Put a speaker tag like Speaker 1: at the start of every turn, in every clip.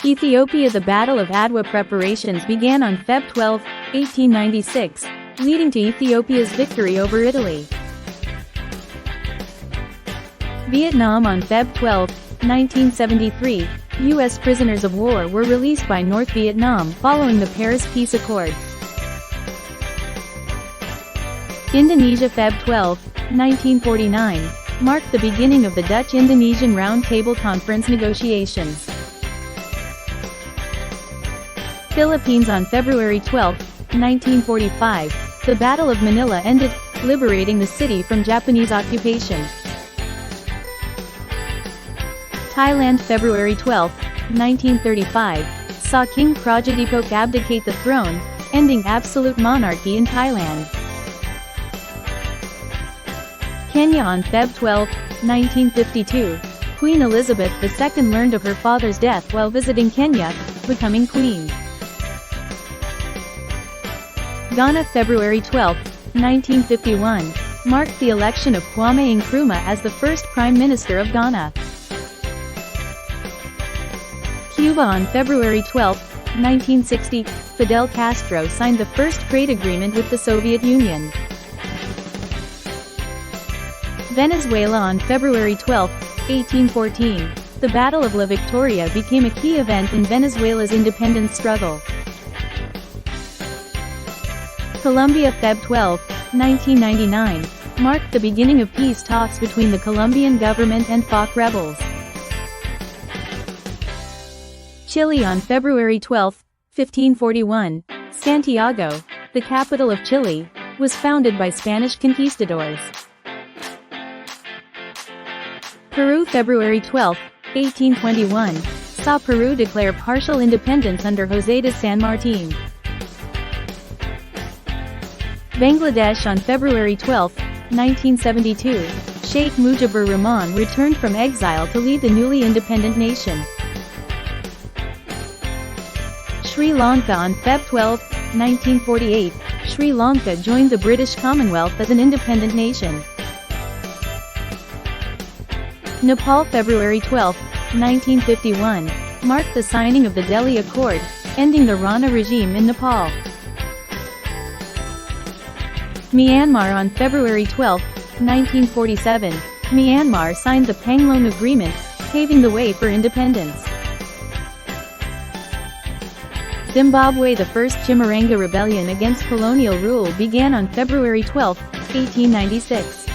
Speaker 1: Ethiopia. The Battle of Adwa preparations began on Feb 12, 1896, leading to Ethiopia's victory over Italy. Vietnam. On Feb 12, 1973, U.S. prisoners of war were released by North Vietnam following the Paris Peace Accords. Indonesia. Feb 12, 1949, marked the beginning of the Dutch-Indonesian Round Table Conference negotiations. Philippines. On February 12, 1945, the Battle of Manila ended, liberating the city from Japanese occupation. Thailand. February 12, 1935, saw King Praja abdicate the throne, ending absolute monarchy in Thailand. Kenya. On Feb 12, 1952, Queen Elizabeth II learned of her father's death while visiting Kenya, becoming queen. Ghana. February 12, 1951, marked the election of Kwame Nkrumah as the first Prime Minister of Ghana. Cuba. On February 12, 1960, Fidel Castro signed the first trade agreement with the Soviet Union. Venezuela. On February 12, 1814, the Battle of La Victoria became a key event in Venezuela's independence struggle. Colombia. Feb 12, 1999, marked the beginning of peace talks between the Colombian government and FARC rebels. Chile. On February 12, 1541, Santiago, the capital of Chile, was founded by Spanish conquistadors. Peru. February 12, 1821, saw Peru declare partial independence under José de San Martín. Bangladesh. On February 12, 1972, Sheikh Mujibur Rahman returned from exile to lead the newly independent nation. Sri Lanka. On Feb 12, 1948, Sri Lanka joined the British Commonwealth as an independent nation. Nepal. February 12, 1951, marked the signing of the Delhi Accord, ending the Rana regime in Nepal. Myanmar. On February 12, 1947, Myanmar signed the Panglong Agreement, paving the way for independence. Zimbabwe. The first Chimurenga rebellion against colonial rule began on February 12, 1896.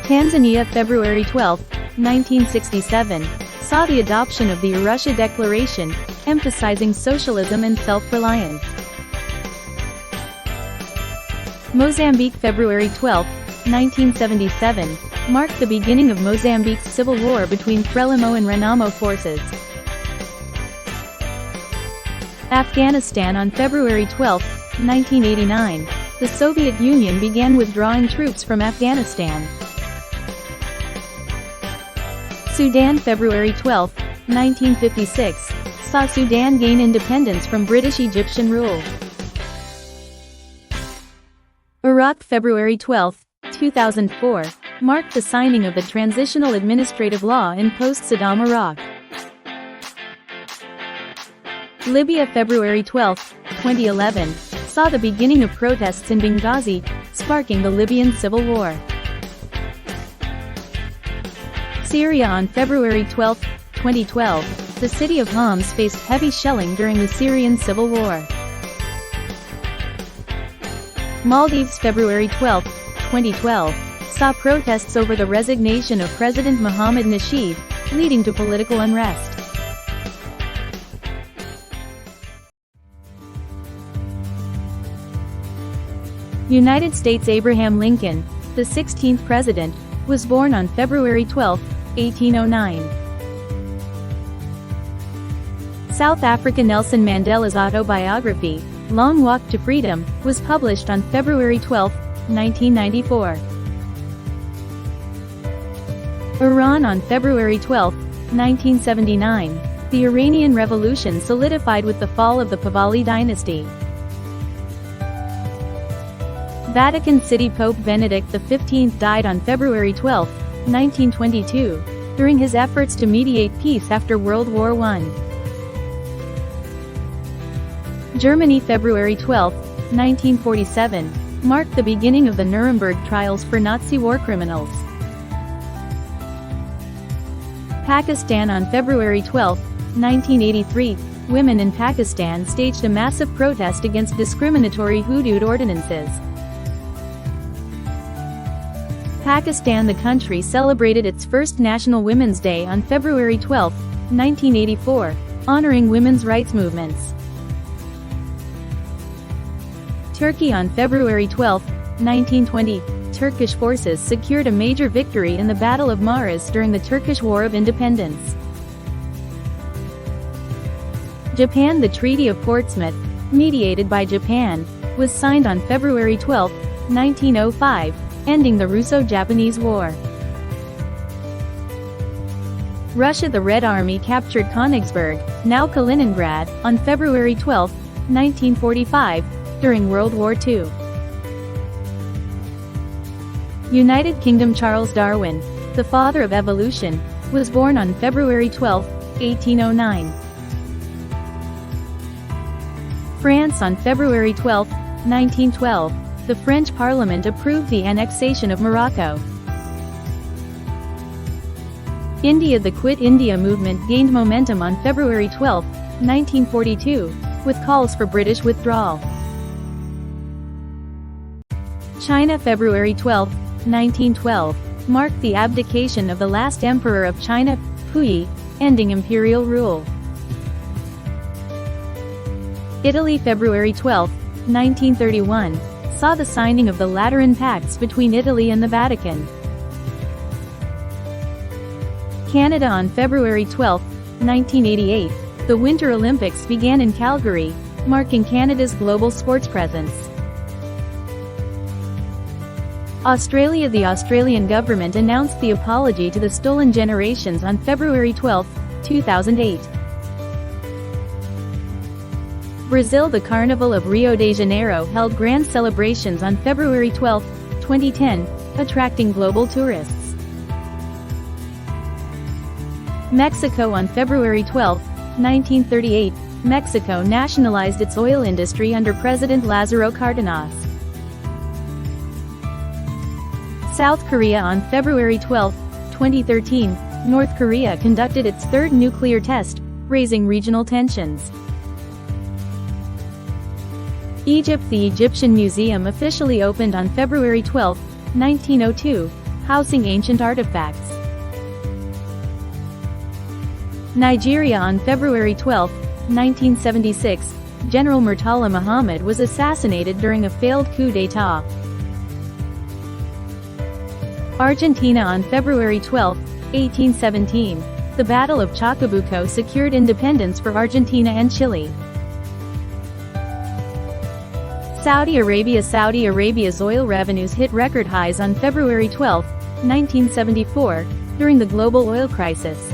Speaker 1: Tanzania. February 12, 1967, saw the adoption of the Arusha Declaration, emphasizing socialism and self-reliance. Mozambique. February 12, 1977, marked the beginning of Mozambique's civil war between Frelimo and Renamo forces. Afghanistan. On February 12, 1989, the Soviet Union began withdrawing troops from Afghanistan. Sudan. February 12, 1956, saw Sudan gain independence from British Egyptian rule. Iraq. February 12, 2004, marked the signing of the Transitional Administrative Law in post-Saddam Iraq. Libya. February 12, 2011, saw the beginning of protests in Benghazi, sparking the Libyan civil war. Syria. On February 12, 2012, the city of Homs faced heavy shelling during the Syrian civil war. Maldives. February 12, 2012, saw protests over the resignation of President Mohamed Nasheed, leading to political unrest. United States. Abraham Lincoln, the 16th president, was born on February 12, 1809. South Africa. Nelson Mandela's autobiography, Long Walk to Freedom, was published on February 12, 1994. Iran. On February 12, 1979, the Iranian Revolution solidified with the fall of the Pahlavi dynasty. Vatican City. Pope Benedict XV died on February 12, 1922, during his efforts to mediate peace after World War I. Germany, February 12, 1947, marked the beginning of the Nuremberg trials for Nazi war criminals. Pakistan, on February 12, 1983, women in Pakistan staged a massive protest against discriminatory hudud ordinances. Pakistan, the country celebrated its first National Women's Day on February 12, 1984, honoring women's rights movements. Turkey, on February 12, 1920, Turkish forces secured a major victory in the Battle of Maras during the Turkish War of Independence. Japan, the Treaty of Portsmouth, mediated by Japan, was signed on February 12, 1905, ending the Russo-Japanese War. Russia, the Red Army captured Königsberg, now Kaliningrad, on February 12, 1945, during World War II. United Kingdom, Charles Darwin, the father of evolution, was born on February 12, 1809. France, on February 12, 1912, the French Parliament approved the annexation of Morocco. India, the Quit India movement gained momentum on February 12, 1942, with calls for British withdrawal. China, February 12, 1912, marked the abdication of the last emperor of China, Puyi, ending imperial rule. Italy, February 12, 1931, saw the signing of the Lateran Pacts between Italy and the Vatican. Canada, on February 12, 1988, the Winter Olympics began in Calgary, marking Canada's global sports presence. Australia, the Australian government announced the apology to the stolen generations on February 12, 2008. Brazil, the Carnival of Rio de Janeiro held grand celebrations on February 12, 2010, attracting global tourists. Mexico, on February 12, 1938, Mexico nationalized its oil industry under President Lázaro Cárdenas. South Korea, on February 12, 2013, North Korea conducted its third nuclear test, raising regional tensions. Egypt, the Egyptian Museum officially opened on February 12, 1902, housing ancient artifacts. Nigeria, on February 12, 1976, General Murtala Muhammad was assassinated during a failed coup d'état. Argentina, on February 12, 1817, the Battle of Chacabuco secured independence for Argentina and Chile. Saudi Arabia's oil revenues hit record highs on February 12, 1974, during the global oil crisis.